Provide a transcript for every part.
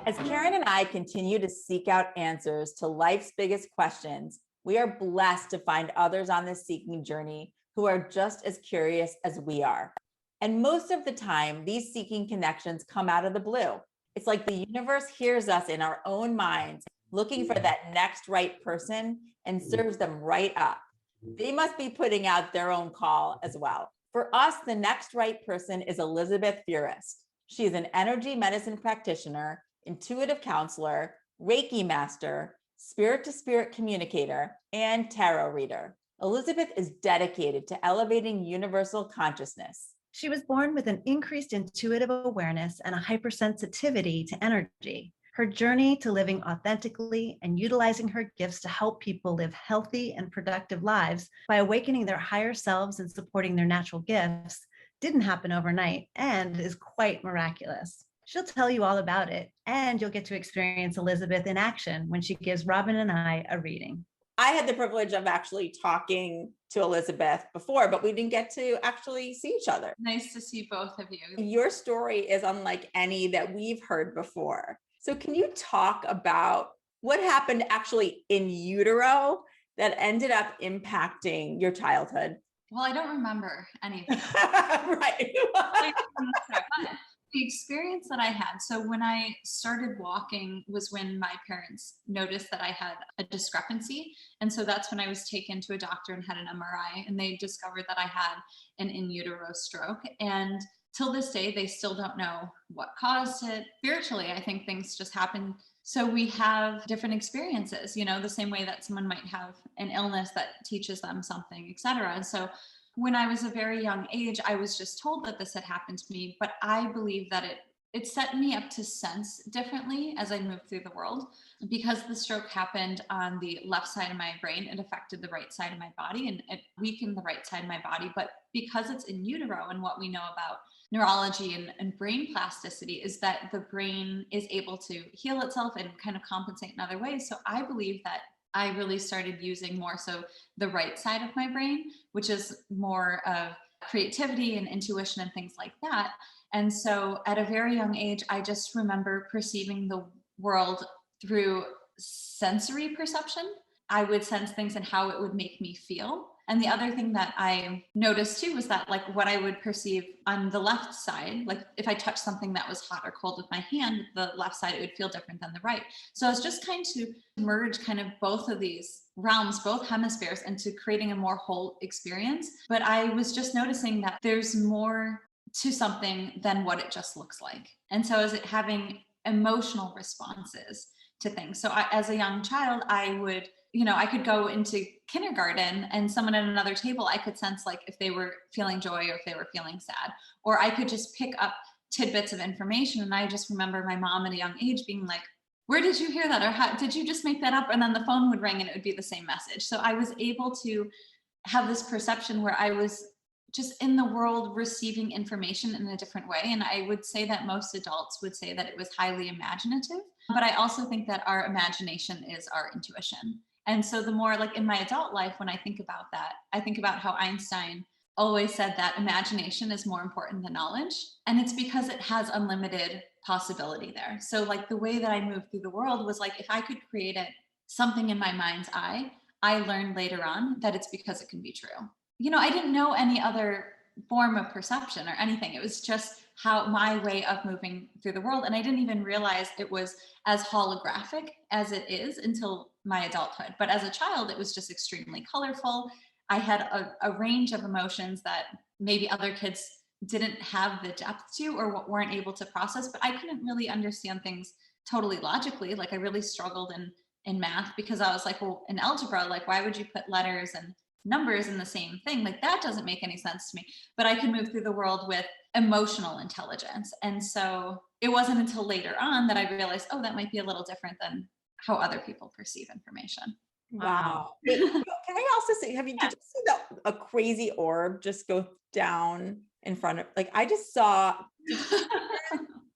As Karen and I continue to seek out answers to life's biggest questions, we are blessed to find others on this seeking journey who are just as curious as we are. And most of the time, these seeking connections come out of the blue. It's like the universe hears us in our own minds, looking for that next right person and serves them right up. They must be putting out their own call as well. For us, the next right person is Elizabeth Furest. She is an energy medicine practitioner, intuitive counselor, reiki master, spirit-to-spirit communicator, and tarot reader. Elizabeth is dedicated to elevating universal consciousness. She was born with an increased intuitive awareness and a hypersensitivity to energy. Her journey to living authentically and utilizing her gifts to help people live healthy and productive lives by awakening their higher selves and supporting their natural gifts didn't happen overnight and is quite miraculous. She'll tell you all about it, and you'll get to experience Elizabeth in action when she gives Robyn and I a reading. I had the privilege of actually talking to Elizabeth before, but we didn't get to actually see each other. Nice to see both of you. Your story is unlike any that we've heard before. So can you talk about what happened actually in utero that ended up impacting your childhood? Well, I don't remember anything. Right. The experience that I had, so when I started walking was when my parents noticed that I had a discrepancy. And so that's when I was taken to a doctor and had an MRI, and they discovered that I had an in utero stroke. And till this day, they still don't know what caused it. Spiritually, I think things just happen. So we have different experiences, the same way that someone might have an illness that teaches them something, et cetera. And so when I was a very young age, I was just told that this had happened to me, but I believe that it set me up to sense differently as I moved through the world. Because the stroke happened on the left side of my brain, it affected the right side of my body and it weakened the right side of my body. But because it's in utero, and what we know about neurology and brain plasticity is that the brain is able to heal itself and kind of compensate in other ways. So I believe that I really started using more so the right side of my brain, which is more of creativity and intuition and things like that. And so at a very young age, I just remember perceiving the world through sensory perception. I would sense things and how it would make me feel. And the other thing that I noticed too was that like what I would perceive on the left side, like if I touched something that was hot or cold with my hand, the left side, it would feel different than the right. So I was just trying to merge kind of both of these realms, both hemispheres, into creating a more whole experience. But I was just noticing that there's more to something than what it just looks like. And so is it having emotional responses to things? So as a young child, I would, I could go into kindergarten and someone at another table, I could sense like if they were feeling joy or if they were feeling sad, or I could just pick up tidbits of information. And I just remember my mom at a young age being like, where did you hear that? Or how did you just make that up? And then the phone would ring and it would be the same message. So I was able to have this perception where I was just in the world receiving information in a different way. And I would say that most adults would say that it was highly imaginative, but I also think that our imagination is our intuition. And so the more like in my adult life, when I think about that, I think about how Einstein always said that imagination is more important than knowledge. And it's because it has unlimited possibility there. So like the way that I moved through the world was like, if I could create something in my mind's eye, I learned later on that it's because it can be true. I didn't know any other form of perception or anything. It was just how my way of moving through the world. And I didn't even realize it was as holographic as it is until my adulthood. But as a child, it was just extremely colorful. I had a range of emotions that maybe other kids didn't have the depth to or weren't able to process, but I couldn't really understand things totally logically. Like I really struggled in math because I was like, well, in algebra, like why would you put letters and numbers in the same thing? Like that doesn't make any sense to me. But I could move through the world with emotional intelligence. And so it wasn't until later on that I realized, oh, that might be a little different than how other people perceive information. Wow. Wait, can I also say, did you see a crazy orb just go down in front of, like, I just saw.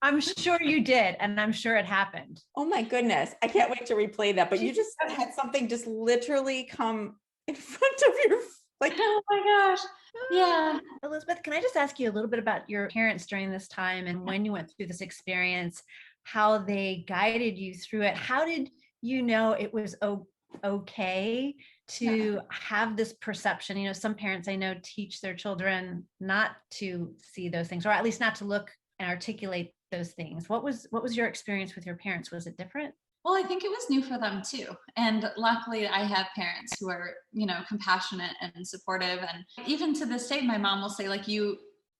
I'm sure you did. And I'm sure it happened. Oh my goodness. I can't wait to replay that. But you just had something just literally come in front of your, like, oh my gosh. Yeah. Elizabeth, can I just ask you a little bit about your parents during this time and when you went through this experience? how they guided you through it. How did you know it was okay to have this perception? You know, some parents I know teach their children not to see those things, or at least not to look and articulate those things. What was your experience with your parents? Was it different? Well, I think it was new for them too. And luckily I have parents who are, compassionate and supportive. And even to this day, my mom will say, like, you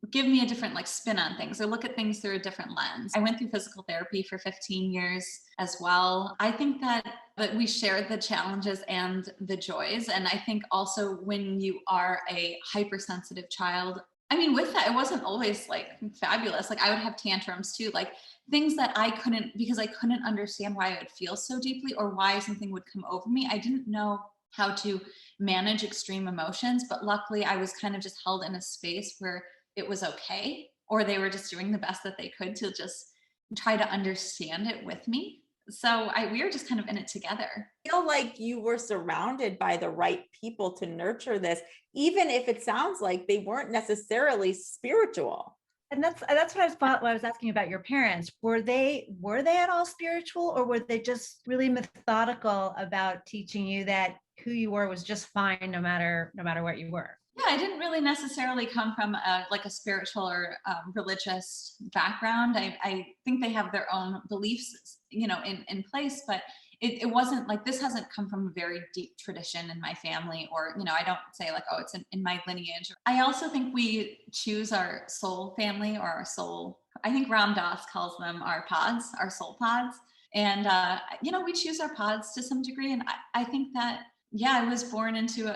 give me a different spin on things or look at things through a different lens. I went through physical therapy for 15 years as well. I think that we shared the challenges and the joys. And I think also when you are a hypersensitive child, I mean, with that, it wasn't always fabulous. I would have tantrums too, things that I couldn't, because I couldn't understand why I would feel so deeply or why something would come over me. I didn't know how to manage extreme emotions, but luckily I was kind of just held in a space where it was okay, or they were just doing the best that they could to just try to understand it with me. So we were just kind of in it together. I feel like you were surrounded by the right people to nurture this, even if it sounds like they weren't necessarily spiritual. And that's what I was asking about your parents. Were they at all spiritual, or were they just really methodical about teaching you that who you were was just fine no matter what you were? Yeah, I didn't really necessarily come from a spiritual or religious background. I think they have their own beliefs, in place, but it wasn't this hasn't come from a very deep tradition in my family, or, I don't say oh, it's in my lineage. I also think we choose our soul family, or our soul. I think Ram Dass calls them our pods, our soul pods. And, we choose our pods to some degree. And I think that, yeah, I was born into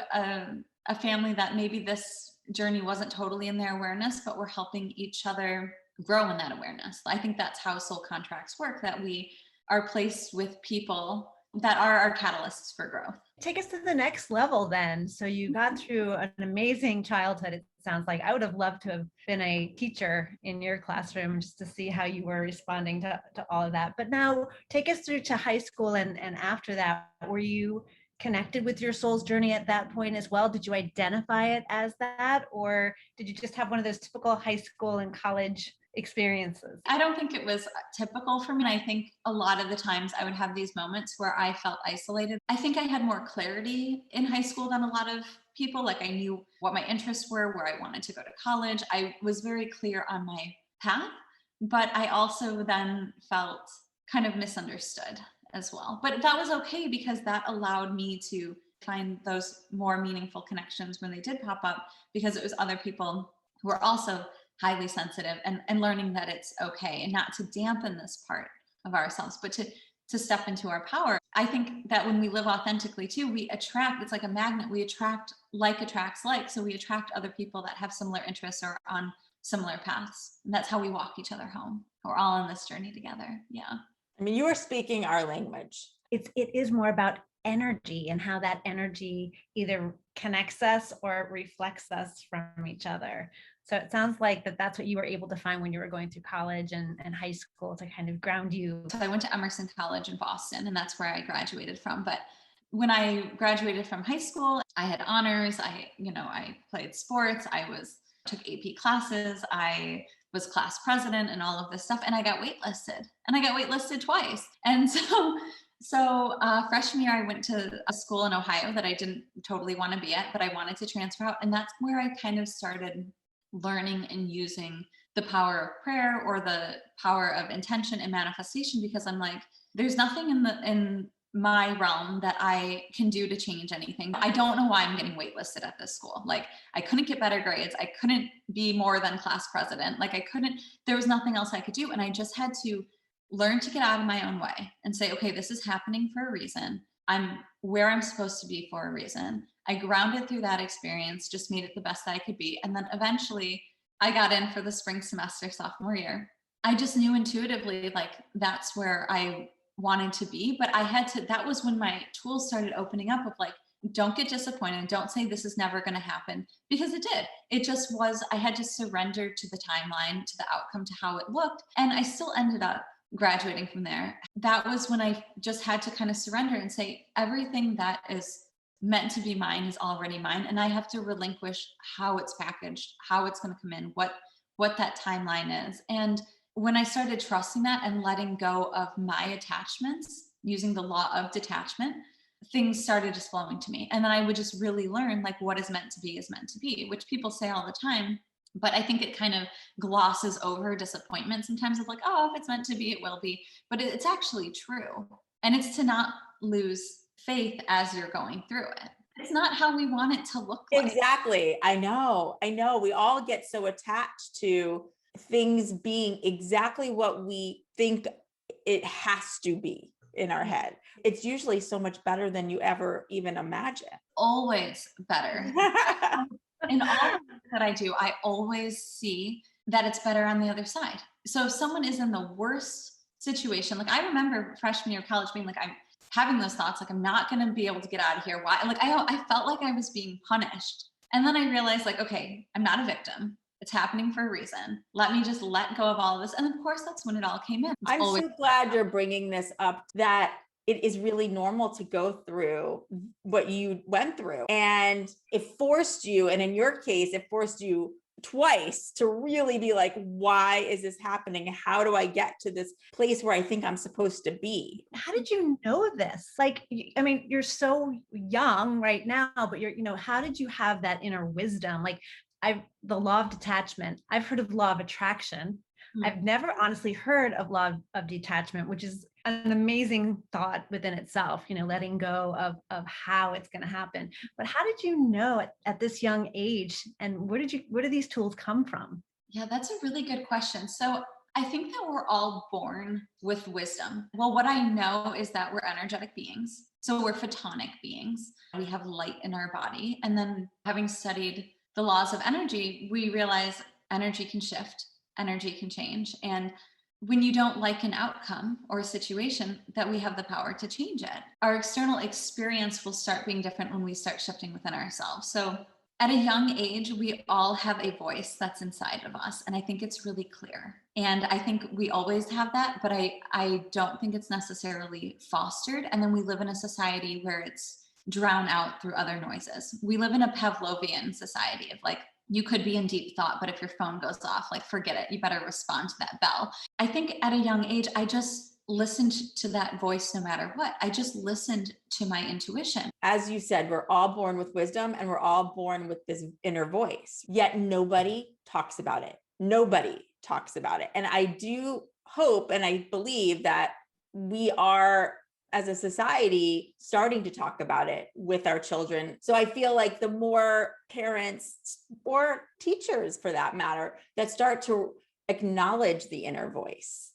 a family that maybe this journey wasn't totally in their awareness, but we're helping each other grow in that awareness. I think that's how soul contracts work, that we are placed with people that are our catalysts for growth. Take us to the next level then. So you got through an amazing childhood. It sounds like I would have loved to have been a teacher in your classroom just to see how you were responding to all of that. But now take us through to high school and after that. Were you connected with your soul's journey at that point as well? Did you identify it as that, or did you just have one of those typical high school and college experiences? I don't think it was typical for me. I think a lot of the times I would have these moments where I felt isolated. I think I had more clarity in high school than a lot of people. I knew what my interests were, where I wanted to go to college. I was very clear on my path, but I also then felt kind of misunderstood as well. But that was okay, because that allowed me to find those more meaningful connections when they did pop up, because it was other people who were also highly sensitive, and learning that it's okay, and not to dampen this part of ourselves, but to step into our power. I think that when we live authentically too, we attract, it's like a magnet. We attract attracts like, so we attract other people that have similar interests or on similar paths. And that's how we walk each other home. We're all on this journey together. Yeah. I mean, you are speaking our language. It is more about energy and how that energy either connects us or reflects us from each other. So it sounds like that's what you were able to find when you were going through college and high school to kind of ground you. So I went to Emerson College in Boston, and that's where I graduated from. But when I graduated from high school, I had honors. I played sports. Took AP classes. I was class president and all of this stuff. And I got waitlisted twice. And so freshman year, I went to a school in Ohio that I didn't totally want to be at, but I wanted to transfer out. And that's where I kind of started learning and using the power of prayer, or the power of intention and manifestation, because I'm like, there's nothing in my realm that I can do to change anything. I don't know why I'm getting waitlisted at this school. I couldn't get better grades. I couldn't be more than class president. There was nothing else I could do. And I just had to learn to get out of my own way and say, okay, this is happening for a reason. I'm where I'm supposed to be for a reason. I grounded through that experience, just made it the best that I could be. And then eventually I got in for the spring semester sophomore year. I just knew intuitively, that's where I wanted to be, but that was when my tools started opening up of don't get disappointed. Don't say this is never going to happen, because it did. It just was, I had to surrender to the timeline, to the outcome, to how it looked. And I still ended up graduating from there. That was when I just had to kind of surrender and say, everything that is meant to be mine is already mine. And I have to relinquish how it's packaged, how it's going to come in, what that timeline is. And when I started trusting that and letting go of my attachments, using the law of detachment, things started just flowing to me. And then I would just really learn like what is meant to be, which people say all the time. But I think it kind of glosses over disappointment sometimes of like, oh, if it's meant to be, it will be. But it's actually true. And it's to not lose faith as you're going through it. It's not how we want it to look like. Exactly. I know. We all get so attached to things being exactly what we think it has to be in our head. It's usually so much better than you ever even imagine. Always better. In all that I do, I always see that it's better on the other side. So if someone is in the worst situation, like I remember freshman year of college being like, I'm having those thoughts, like I'm not going to be able to get out of here. Why? Like I felt like I was being punished. And then I realized like, okay, I'm not a victim. It's happening for a reason. Let me just let go of all of this. And of course, that's when it all came in. I'm so glad you're bringing this up, that it is really normal to go through what you went through. And it forced you, and in your case, it forced you twice to really be like, why is this happening? How do I get to this place where I think I'm supposed to be? How did you know this? Like, I mean, you're so young right now, but how did you have that inner wisdom? Like the law of detachment, I've heard of law of attraction. I've never honestly heard of law of detachment, which is an amazing thought within itself, letting go of how it's going to happen. But how did you know at this young age, and where do these tools come from? Yeah, that's a really good question. So I think that we're all born with wisdom. Well, what I know is that we're energetic beings. So we're photonic beings. We have light in our body. And then having studied the laws of energy, we realize energy can shift, energy can change. And when you don't like an outcome or a situation, that we have the power to change it. Our external experience will start being different when we start shifting within ourselves. So at a young age, we all have a voice that's inside of us. And I think it's really clear. And I think we always have that, but I don't think it's necessarily fostered. And then we live in a society where it's drowned out through other noises. We live in a Pavlovian society of like, you could be in deep thought, but if your phone goes off, like forget it. You better respond to that bell. I think at a young age, I just listened to that voice no matter what. I just listened to my intuition. As you said, we're all born with wisdom and we're all born with this inner voice, yet nobody talks about it. Nobody talks about it. And I do hope and I believe that we are, as a society, starting to talk about it with our children. So I feel like the more parents or teachers, for that matter, that start to acknowledge the inner voice,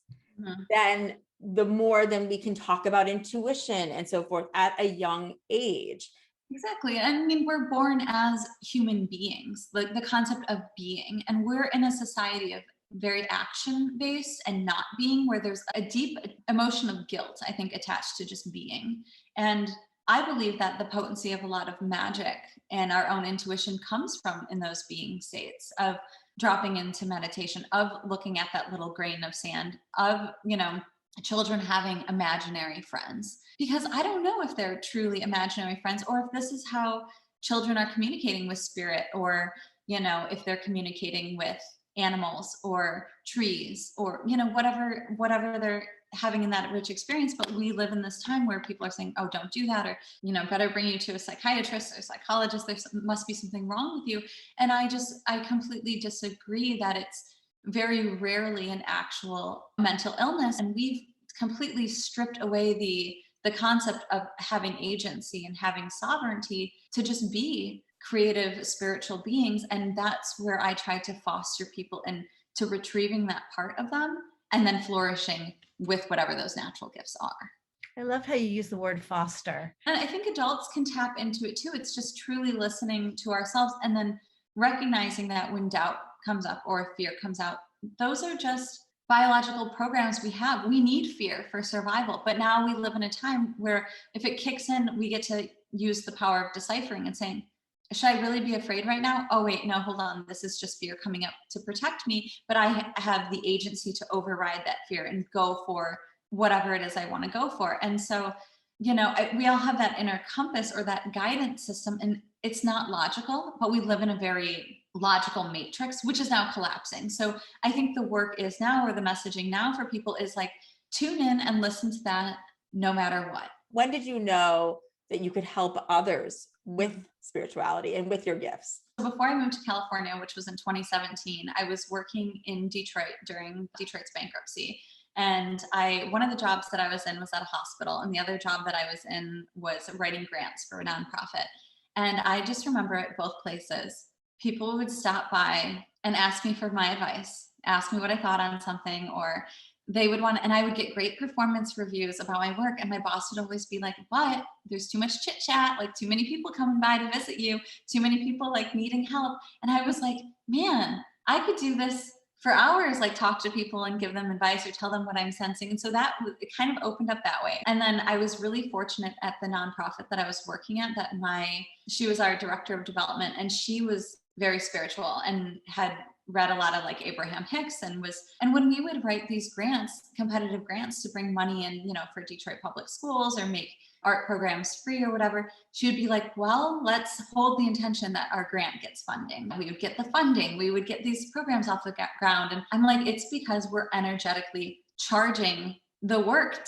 then the more then we can talk about intuition and so forth at a young age. Exactly. I mean, we're born as human beings, like the concept of being, and we're in a society of very action-based and not being, where there's a deep emotion of guilt, I think, attached to just being. And I believe that the potency of a lot of magic and our own intuition comes from in those being states of dropping into meditation, of looking at that little grain of sand, of, children having imaginary friends. Because I don't know if they're truly imaginary friends or if this is how children are communicating with spirit, or, if they're communicating with animals or trees or, whatever they're having in that rich experience. But we live in this time where people are saying, oh, don't do that, or, better bring you to a psychiatrist or psychologist. There must be something wrong with you. And I completely disagree that it's very rarely an actual mental illness. And we've completely stripped away the concept of having agency and having sovereignty to just be creative spiritual beings. And that's where I try to foster people into retrieving that part of them and then flourishing with whatever those natural gifts are. I love how you use the word foster. And I think adults can tap into it too. It's just truly listening to ourselves and then recognizing that when doubt comes up or fear comes out, those are just biological programs we have. We need fear for survival. But now we live in a time where if it kicks in, we get to use the power of deciphering and saying, should I really be afraid right now? Oh, wait, no, hold on. This is just fear coming up to protect me. But I have the agency to override that fear and go for whatever it is I want to go for. And so, we all have that inner compass or that guidance system, and it's not logical, but we live in a very logical matrix, which is now collapsing. So I think the work is now, or the messaging now for people is like, tune in and listen to that no matter what. When did you know that you could help others with spirituality and with your gifts? Before I moved to California, which was in 2017, I was working in Detroit during Detroit's bankruptcy. And one of the jobs that I was in was at a hospital, and the other job that I was in was writing grants for a nonprofit. And I just remember at both places, people would stop by and ask me for my advice, ask me what I thought on something, or they would want, and I would get great performance reviews about my work. And my boss would always be like, what? There's too much chit chat, like too many people coming by to visit you, too many people like needing help. And I was like, man, I could do this for hours, like talk to people and give them advice or tell them what I'm sensing. And so it kind of opened up that way. And then I was really fortunate at the nonprofit that I was working at, that she was our director of development, and she was very spiritual and had read a lot of like Abraham Hicks and when we would write these grants, competitive grants to bring money in, for Detroit public schools or make art programs free or whatever, she would be like, well, let's hold the intention that our grant gets funding. We would get the funding. We would get these programs off the ground. And I'm like, it's because we're energetically charging the work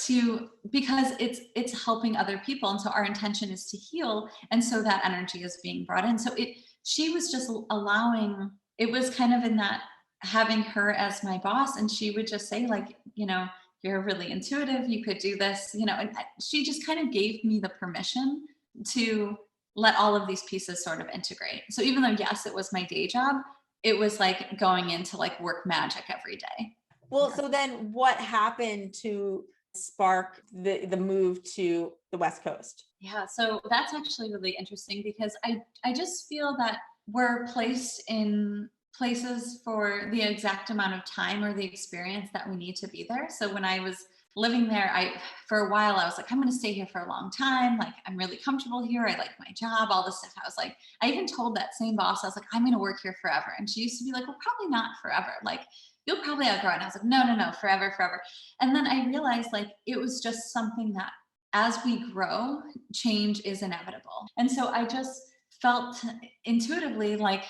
because it's helping other people. And so our intention is to heal. And so that energy is being brought in. So she was just allowing, it was kind of in that, having her as my boss, and she would just say like, you're really intuitive, you could do this, and she just kind of gave me the permission to let all of these pieces sort of integrate. So even though, yes, it was my day job, it was like going into like work magic every day. Well, so then what happened to spark the move to the West Coast? Yeah, so that's actually really interesting because I just feel that we're placed in places for the exact amount of time or the experience that we need to be there. So when I was living there, for a while, I was like, I'm going to stay here for a long time. Like, I'm really comfortable here. I like my job, all this stuff. I was like, I even told that same boss, I was like, I'm going to work here forever. And she used to be like, well, probably not forever. Like, you'll probably outgrow it. And I was like, no, forever, forever. And then I realized like, it was just something that as we grow, change is inevitable. And so I just felt intuitively like,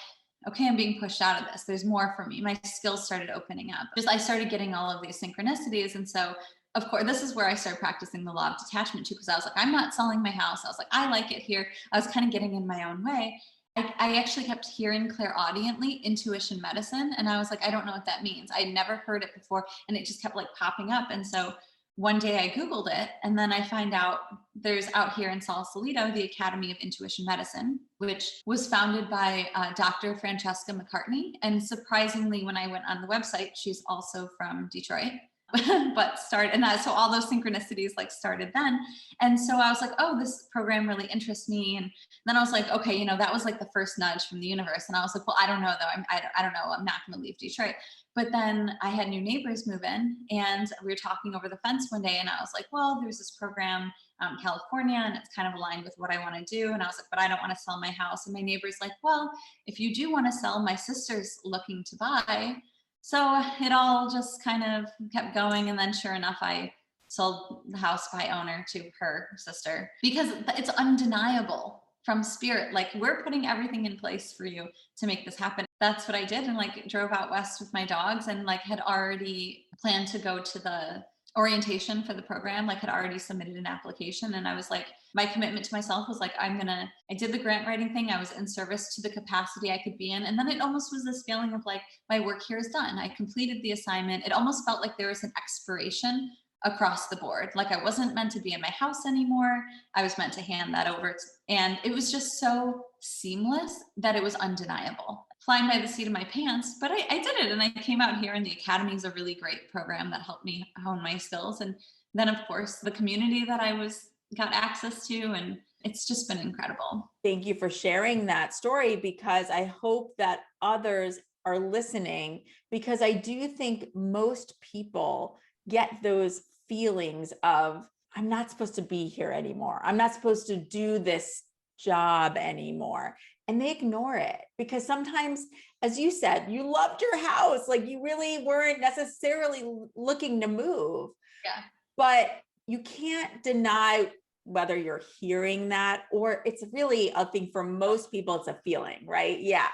okay, I'm being pushed out of this. There's more for me. My skills started opening up. I started getting all of these synchronicities. And so, of course, this is where I started practicing the law of detachment too, because I was like, I'm not selling my house. I was like, I like it here. I was kind of getting in my own way. I actually kept hearing clairaudiently intuition medicine. And I was like, I don't know what that means. I'd never heard it before. And it just kept like popping up. And so one day I Googled it, and then I find out there's out here in Sausalito, the Academy of Intuition Medicine, which was founded by Dr. Francesca McCartney. And surprisingly, when I went on the website, she's also from Detroit. So all those synchronicities like started then. And so I was like, oh, this program really interests me. And then I was like, okay, that was like the first nudge from the universe. And I was like, well, I don't know though. I don't know. I'm not going to leave Detroit. But then I had new neighbors move in, and we were talking over the fence one day, and I was like, well, there's this program out in California, and it's kind of aligned with what I want to do. And I was like, but I don't want to sell my house. And my neighbor's like, well, if you do want to sell, my sister's looking to buy. So it all just kind of kept going. And then sure enough, I sold the house by owner to her sister, because it's undeniable from spirit. Like, we're putting everything in place for you to make this happen. That's what I did. And like drove out west with my dogs, and like had already planned to go to the orientation for the program, like had already submitted an application. And I was like, my commitment to myself was like, I did the grant writing thing. I was in service to the capacity I could be in. And then it almost was this feeling of like, my work here is done. I completed the assignment. It almost felt like there was an expiration across the board. Like, I wasn't meant to be in my house anymore. I was meant to hand that over. And it was just so seamless that it was undeniable. Flying by the seat of my pants, but I did it. And I came out here, and the Academy is a really great program that helped me hone my skills. And then of course the community that I got access to, and it's just been incredible. Thank you for sharing that story, because I hope that others are listening, because I do think most people get those feelings of, I'm not supposed to be here anymore. I'm not supposed to do this job anymore. And they ignore it, because sometimes, as you said, you loved your house. Like, you really weren't necessarily looking to move. Yeah. But you can't deny whether you're hearing that, or it's really, I think for most people, it's a feeling, right? Yeah.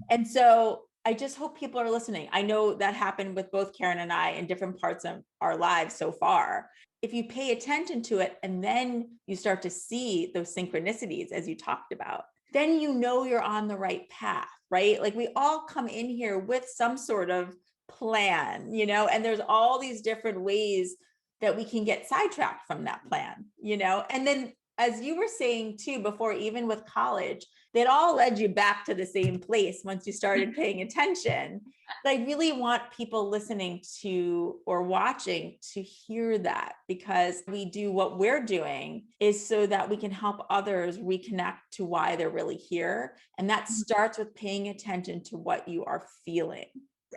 And so I just hope people are listening. I know that happened with both Karen and I in different parts of our lives so far. If you pay attention to it and then you start to see those synchronicities, as you talked about, then you know you're on the right path, right? Like we all come in here with some sort of plan, and there's all these different ways that we can get sidetracked from that plan, and then as you were saying too before, even with college, that all led you back to the same place once you started paying attention. But I really want people listening to or watching to hear that, because we do what we're doing is so that we can help others reconnect to why they're really here. And that starts with paying attention to what you are feeling.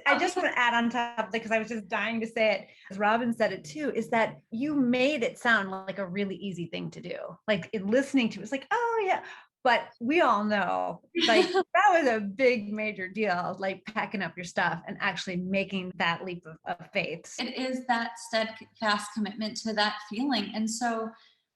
I just want to add on top, because I was just dying to say it, as Robyn said it too, is that you made it sound like a really easy thing to do. Like listening to it, it's like, oh yeah. But we all know, like that was a big major deal, like packing up your stuff and actually making that leap of faith. It is that steadfast commitment to that feeling. And so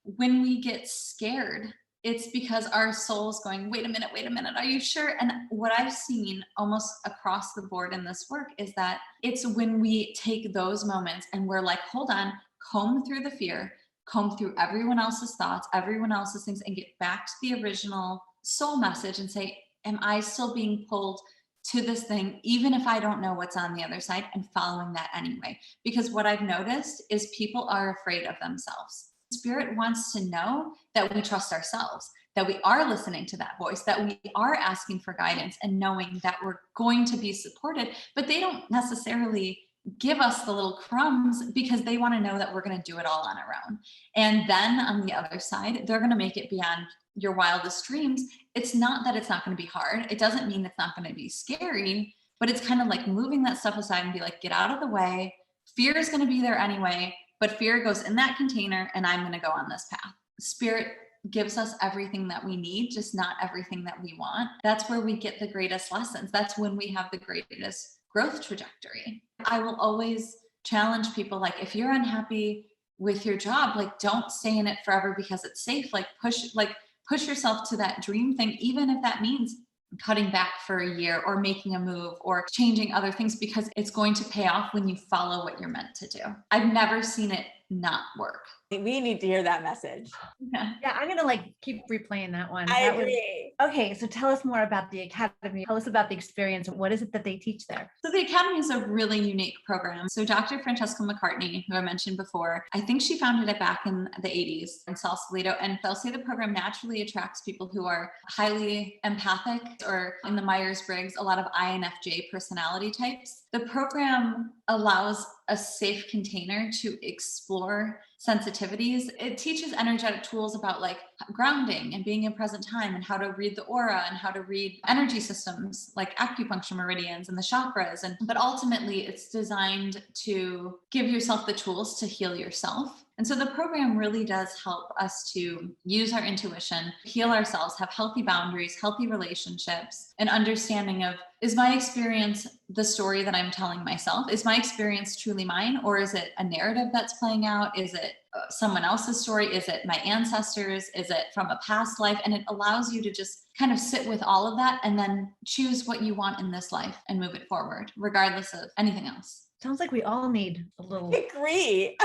when we get scared, it's because our soul's going, wait a minute, are you sure? And what I've seen almost across the board in this work is that it's when we take those moments and we're like, hold on, comb through the fear, comb through everyone else's thoughts, everyone else's things, and get back to the original soul message and say, am I still being pulled to this thing, even if I don't know what's on the other side, and following that anyway? Because what I've noticed is people are afraid of themselves. Spirit wants to know that we trust ourselves, that we are listening to that voice, that we are asking for guidance and knowing that we're going to be supported, but they don't necessarily give us the little crumbs because they want to know that we're going to do it all on our own. And then on the other side, they're going to make it beyond your wildest dreams. It's not that it's not going to be hard. It doesn't mean it's not going to be scary, but it's kind of like moving that stuff aside and be like, get out of the way. Fear is going to be there anyway. But fear goes in that container and I'm going to go on this path. Spirit gives us everything that we need, just not everything that we want. That's where we get the greatest lessons. That's when we have the greatest growth trajectory. I will always challenge people, like, if you're unhappy with your job, like, don't stay in it forever because it's safe. Like push yourself to that dream thing, even if that means cutting back for a year or making a move or changing other things, because it's going to pay off when you follow what you're meant to do. I've never seen it not work. We need to hear that message. Yeah, I'm going to keep replaying that one. I agree. Okay, so tell us more about the Academy. Tell us about the experience. What is it that they teach there? So the Academy is a really unique program. So Dr. Francesca McCartney, who I mentioned before, I think she founded it back in the 80s in Sausalito. And they'll say the program naturally attracts people who are highly empathic, or in the Myers-Briggs, a lot of INFJ personality types. The program allows a safe container to explore sensitivities. It teaches energetic tools about like grounding and being in present time, and how to read the aura and how to read energy systems like acupuncture meridians and the chakras. But ultimately it's designed to give yourself the tools to heal yourself. And so the program really does help us to use our intuition, heal ourselves, have healthy boundaries, healthy relationships, and understanding of, is my experience the story that I'm telling myself? Is my experience truly mine? Or is it a narrative that's playing out? Is it someone else's story? Is it my ancestors? Is it from a past life? And it allows you to just kind of sit with all of that and then choose what you want in this life and move it forward, regardless of anything else. Sounds like we all need a little. I agree.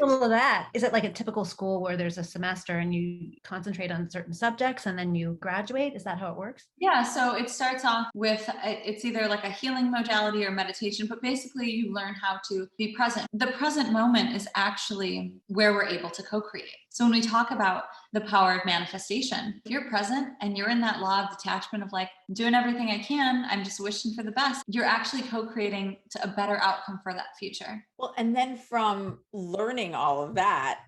A little of that. Is it like a typical school where there's a semester and you concentrate on certain subjects and then you graduate? Is that how it works? Yeah, so it starts off with, it's either like a healing modality or meditation, but basically you learn how to be present. The present moment is actually where we're able to co-create. So when we talk about the power of manifestation, if you're present and you're in that law of detachment of like, I'm doing everything I can, I'm just wishing for the best, you're actually co-creating to a better outcome for that future. Well, and then from learning all of that,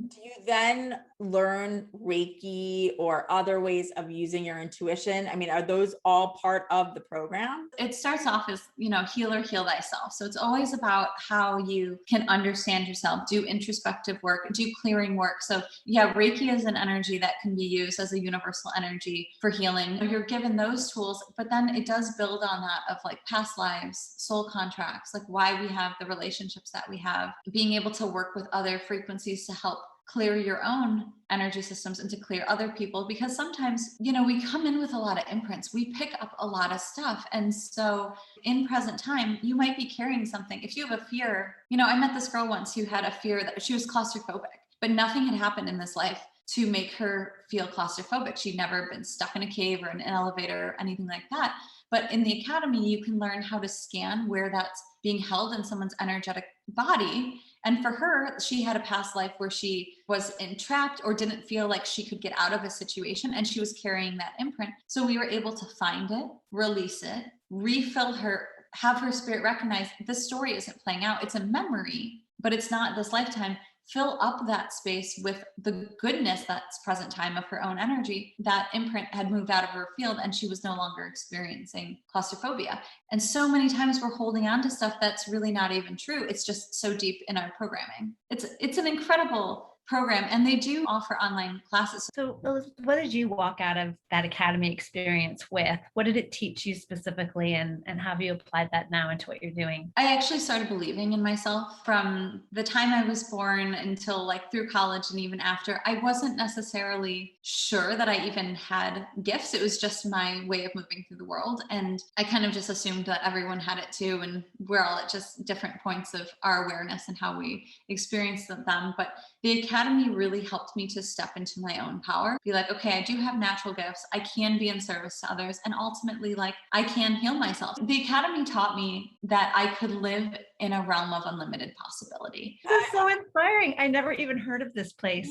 do you then learn Reiki or other ways of using your intuition? I mean, are those all part of the program? It starts off as, heal or heal thyself. So it's always about how you can understand yourself, do introspective work, do clearing work. So yeah, Reiki is an energy that can be used as a universal energy for healing. You're given those tools, but then it does build on that of like past lives, soul contracts, like why we have the relationships that we have, being able to work with other frequencies to help clear your own energy systems and to clear other people, because sometimes, we come in with a lot of imprints, we pick up a lot of stuff. And so in present time, you might be carrying something. If you have a fear, I met this girl once who had a fear that she was claustrophobic, but nothing had happened in this life to make her feel claustrophobic. She'd never been stuck in a cave or in an elevator or anything like that. But in the academy, you can learn how to scan where that's being held in someone's energetic body. And for her, she had a past life where she was entrapped or didn't feel like she could get out of a situation, and she was carrying that imprint. So we were able to find it, release it, refill her, have her spirit recognize this story isn't playing out. It's a memory, but it's not this lifetime. Fill up that space with the goodness that's present time of her own energy. That imprint had moved out of her field and she was no longer experiencing claustrophobia. And so many times we're holding on to stuff that's really not even true. It's just so deep in our programming. It's an incredible program, and they do offer online classes. So Elizabeth, what did you walk out of that academy experience with? What did it teach you specifically, and how have you applied that now into what you're doing? I actually started believing in myself from the time I was born until through college and even after. I wasn't necessarily sure that I even had gifts. It was just my way of moving through the world. And I kind of just assumed that everyone had it too. And we're all at just different points of our awareness and how we experience them. But the academy really helped me to step into my own power, be like, okay, I do have natural gifts. I can be in service to others. And ultimately, I can heal myself. The academy taught me that I could live in a realm of unlimited possibility. This is so inspiring. I never even heard of this place.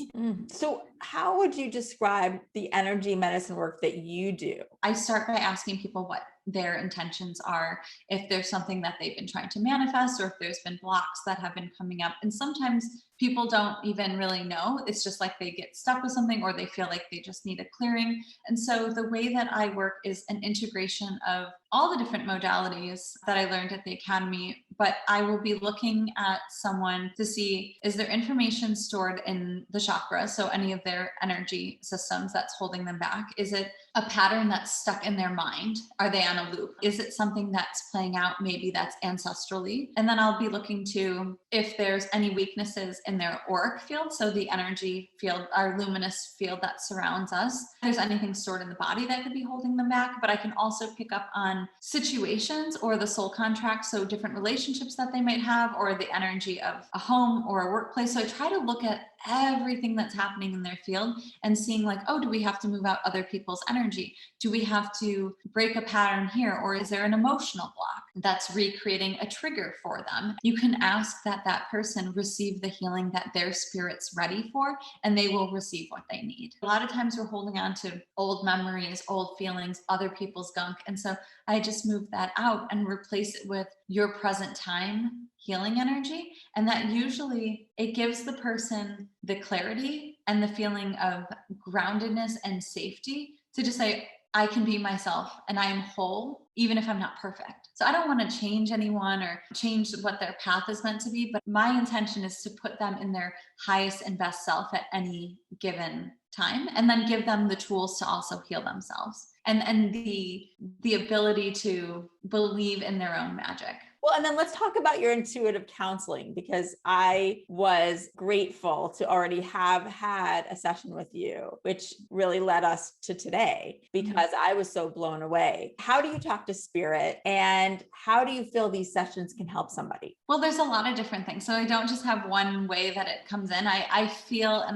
So how would you describe the energy medicine work that you do? I start by asking people what their intentions are, if there's something that they've been trying to manifest, or if there's been blocks that have been coming up. And sometimes people don't even really know. It's just they get stuck with something, or they feel like they just need a clearing. And so the way that I work is an integration of all the different modalities that I learned at the academy, but I will be looking at someone to see, is there information stored in the chakra? So any of their energy systems that's holding them back? Is it a pattern that's stuck in their mind? Are they on a loop? Is it something that's playing out? Maybe that's ancestrally. And then I'll be looking to if there's any weaknesses in their auric field. So the energy field, our luminous field that surrounds us. If there's anything stored in the body that could be holding them back, but I can also pick up on situations or the soul contract. So different relationships that they might have, or the energy of a home or a workplace. So I try to look at everything that's happening in their field and seeing do we have to move out other people's energy? Do we have to break a pattern here? Or is there an emotional block that's recreating a trigger for them? You can ask that person receive the healing that their spirit's ready for, and they will receive what they need. A lot of times we're holding on to old memories, old feelings, other people's gunk. And so I just move that out and replace it with your present time healing energy. And that usually it gives the person the clarity and the feeling of groundedness and safety to just say, I can be myself and I am whole, even if I'm not perfect. So I don't want to change anyone or change what their path is meant to be, but my intention is to put them in their highest and best self at any given time, and then give them the tools to also heal themselves and the ability to believe in their own magic. Well, and then let's talk about your intuitive counseling, because I was grateful to already have had a session with you, which really led us to today, because I was so blown away. How do you talk to spirit, and how do you feel these sessions can help somebody? Well, there's a lot of different things. So I don't just have one way that it comes in. I feel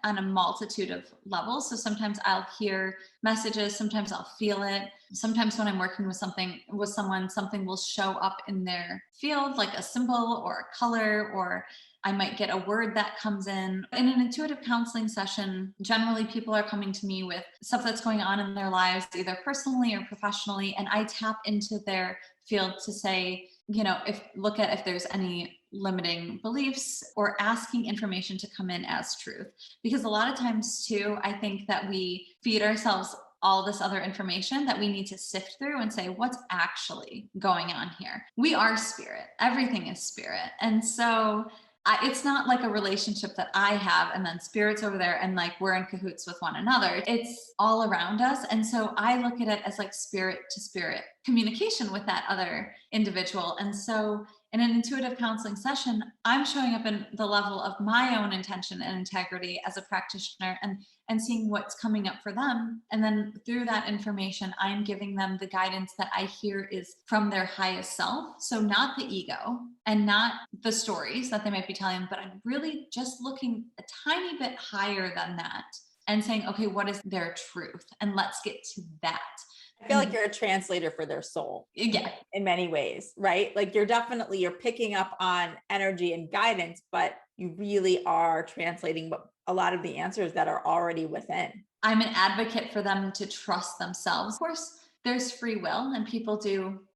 on a multitude of levels. So sometimes I'll hear messages, sometimes I'll feel it. Sometimes when I'm working with someone, something will show up in their field, like a symbol or a color, or I might get a word that comes in. In an intuitive counseling session, generally people are coming to me with stuff that's going on in their lives, either personally or professionally, and I tap into their field to say, if there's any limiting beliefs, or asking information to come in as truth. Because a lot of times too, I think that we feed ourselves all this other information that we need to sift through and say, what's actually going on here? We are spirit. Everything is spirit. And so it's not like a relationship that I have and then spirit's over there and we're in cahoots with one another. It's all around us. And so I look at it as spirit to spirit communication with that other individual. And so in an intuitive counseling session, I'm showing up in the level of my own intention and integrity as a practitioner and seeing what's coming up for them. And then through that information, I'm giving them the guidance that I hear is from their highest self. So not the ego and not the stories that they might be telling, but I'm really just looking a tiny bit higher than that and saying, okay, what is their truth? And let's get to that. I feel like you're a translator for their soul. Yeah. In many ways, right? Like you're picking up on energy and guidance, but you really are translating what a lot of the answers that are already within. I'm an advocate for them to trust themselves. Of course, there's free will and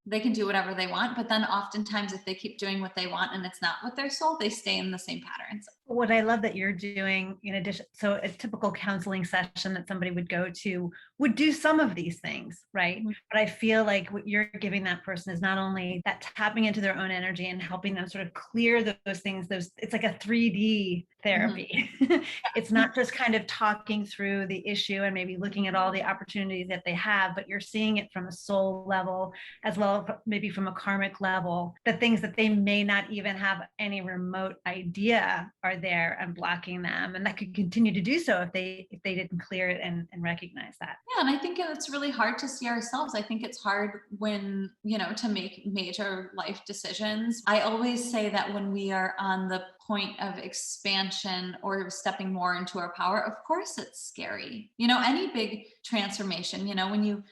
they can do whatever they want. But then oftentimes if they keep doing what they want and it's not with their soul, they stay in the same patterns. What I love that you're doing in addition, so a typical counseling session that somebody would go to would do some of these things, right? Mm-hmm. But I feel like what you're giving that person is not only that tapping into their own energy and helping them sort of clear those things, it's like a 3D therapy. Mm-hmm. It's not just kind of talking through the issue and maybe looking at all the opportunities that they have, but you're seeing it from a soul level as well as maybe from a karmic level, the things that they may not even have any remote idea are there and blocking them, and that could continue to do so if they didn't clear it and recognize that. Yeah, and I think it's really hard to see ourselves. I think it's hard when to make major life decisions. I always say that when we are on the point of expansion or stepping more into our power, of course it's scary. Any big transformation,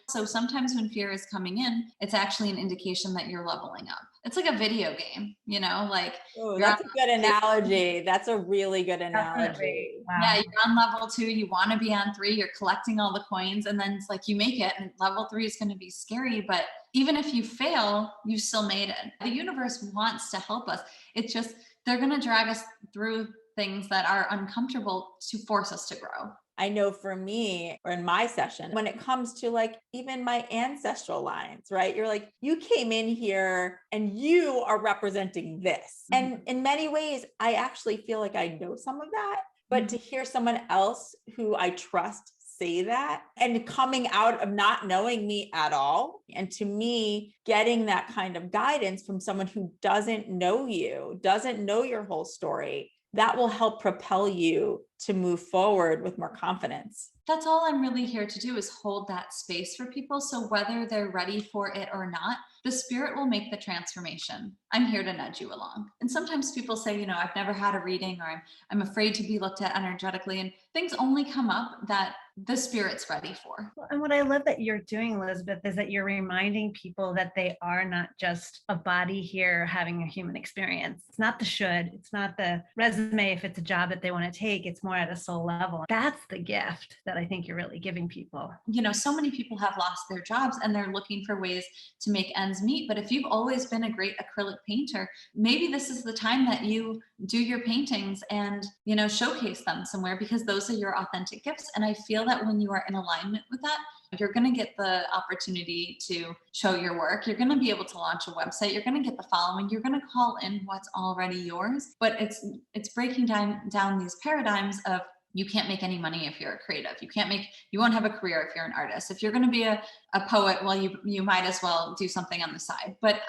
so sometimes when fear is coming in, it's actually an indication that you're leveling up. It's like a video game, that's a good analogy. That's a really good analogy. Definitely. Wow. Yeah, you're on level 2, you want to be on 3, you're collecting all the coins, and then it's like you make it, and level 3 is going to be scary, but even if you fail, you still made it. The universe wants to help us. It's just they're going to drag us through things that are uncomfortable to force us to grow. I know for me, or in my session, when it comes to like even my ancestral lines, right? You're like, you came in here and you are representing this. Mm-hmm. And in many ways, I actually feel like I know some of that, but to hear someone else who I trust say that and coming out of not knowing me at all, and to me, getting that kind of guidance from someone who doesn't know you, doesn't know your whole story, that will help propel you to move forward with more confidence. That's all I'm really here to do, is hold that space for people. So whether they're ready for it or not, the spirit will make the transformation. I'm here to nudge you along. And sometimes people say, I've never had a reading, or I'm afraid to be looked at energetically, and things only come up that the spirit's ready for. And what I love that you're doing, Elizabeth, is that you're reminding people that they are not just a body here having a human experience. It's not the should, it's not the resume if it's a job that they want to take, it's more at a soul level. That's the gift that I think you're really giving people. So many people have lost their jobs and they're looking for ways to make ends meet. But if you've always been a great acrylic painter, maybe this is the time that you do your paintings and, showcase them somewhere, because those are your authentic gifts. And I feel that when you are in alignment with that, you're going to get the opportunity to show your work. You're going to be able to launch a website. You're going to get the following. You're going to call in what's already yours. But it's breaking down these paradigms of, you can't make any money if you're a creative. You won't have a career if you're an artist. If you're going to be a poet, well, you might as well do something on the side. But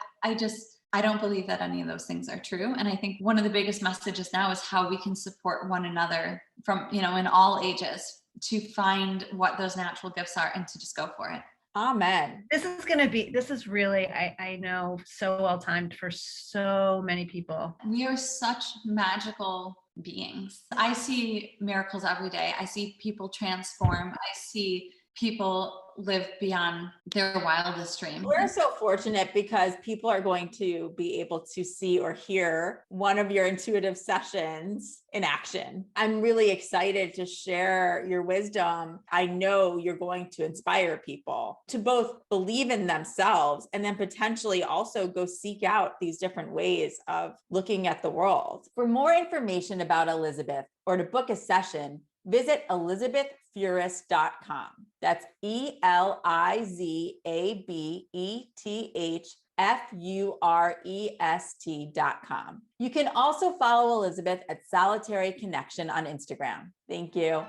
I don't believe that any of those things are true. And I think one of the biggest messages now is how we can support one another from, in all ages, to find what those natural gifts are and to just go for it. Amen. This is really, I know, so well timed for so many people. We are such magical beings. I see miracles every day. I see people transform. I see people live beyond their wildest dreams. We're so fortunate because people are going to be able to see or hear one of your intuitive sessions in action. I'm really excited to share your wisdom. I know you're going to inspire people to both believe in themselves and then potentially also go seek out these different ways of looking at the world. For more information about Elizabeth or to book a session, visit elizabethfurest.com. That's ELIZABETHFUREST.com. You can also follow Elizabeth at Solitary Connection on Instagram. Thank you.